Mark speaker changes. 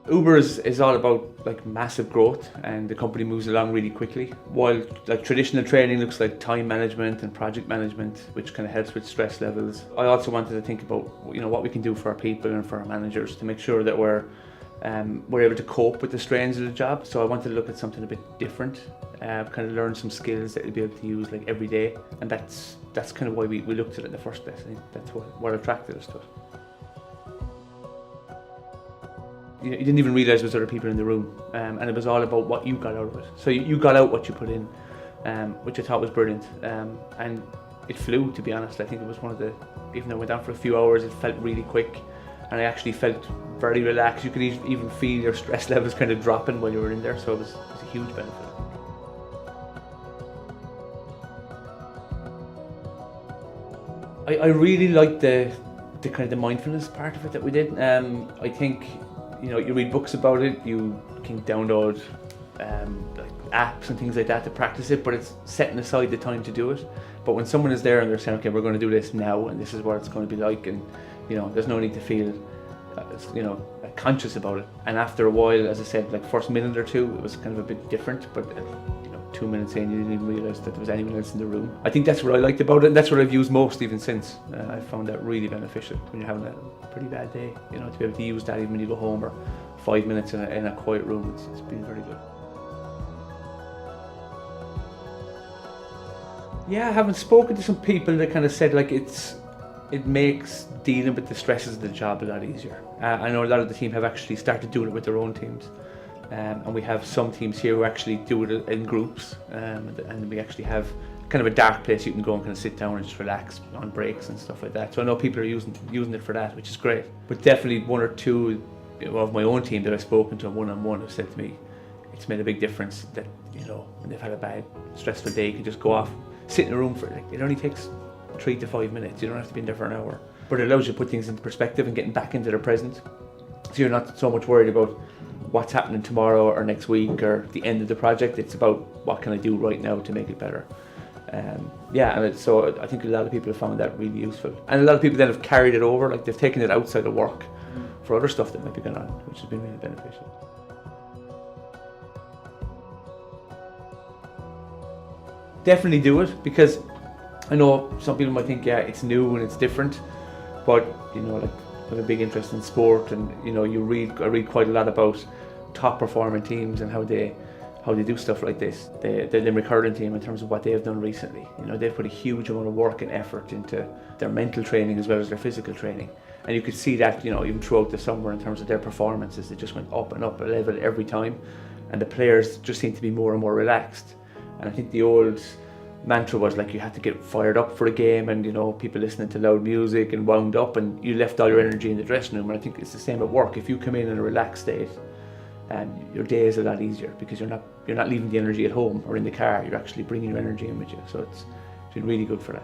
Speaker 1: Uber is all about like massive growth, and the company moves along really quickly. While like traditional training looks like time management and project management, which kind of helps with stress levels. I also wanted to think about what we can do for our people and for our managers to make sure that we're able to cope with the strains of the job. So I wanted to look at something a bit different, kind of learn some skills that you'll be able to use like every day, and that's kind of why we looked at it in the first place. I think that's what attracted us to it. You didn't even realise there was other people in the room, and it was all about what you got out of it. So you got out what you put in, which I thought was brilliant, and it flew, to be honest. I think it was one of the, even though I went down for a few hours, it felt really quick, and I actually felt very relaxed. You could even feel your stress levels kind of dropping while you were in there, so it was a huge benefit. I really liked the kind of the mindfulness part of it that we did. I think you read books about it, you can download like apps and things like that to practice it, but it's setting aside the time to do it. But when someone is there and they're saying, okay, we're going to do this now, and this is what it's going to be like, and there's no need to feel conscious about it. And after a while, as I said, like first minute or two, it was kind of a bit different, but 2 minutes in, you didn't even realise that there was anyone else in the room. I think that's what I liked about it, and that's what I've used most even since. I found that really beneficial when you're having a pretty bad day, to be able to use that even when you go home, or 5 minutes in a quiet room. It's been very good. Yeah, having spoken to some people that kind of said like it makes dealing with the stresses of the job a lot easier. I know a lot of the team have actually started doing it with their own teams. And we have some teams here who actually do it in groups, and we actually have kind of a dark place you can go and kind of sit down and just relax on breaks and stuff like that. So I know people are using it for that, which is great. But definitely one or two of my own team that I've spoken to one-on-one have said to me, it's made a big difference that when they've had a bad, stressful day, you can just go off, sit in a room for it only takes 3 to 5 minutes. You don't have to be in there for an hour, but it allows you to put things into perspective and getting back into the present. So you're not so much worried about what's happening tomorrow or next week or the end of the project. It's about what can I do right now to make it better. So I think a lot of people have found that really useful, and a lot of people then have carried it over, like they've taken it outside of work for other stuff that might be going on, which has been really beneficial. Definitely do it, because I know some people might think, yeah, it's new and it's different, but like I have a big interest in sport, and I read quite a lot about top performing teams and how they do stuff like this. The Limerick hurling team, in terms of what they have done recently, they've put a huge amount of work and effort into their mental training as well as their physical training, and you could see that even throughout the summer in terms of their performances. They just went up and up a level every time, and the players just seem to be more and more relaxed. And I think the old mantra was like you had to get fired up for a game, and people listening to loud music and wound up, and you left all your energy in the dressing room. And I think it's the same at work. If you come in a relaxed state, your day is a lot easier, because you're not leaving the energy at home or in the car. You're actually bringing your energy in with you. So it's been really good for that.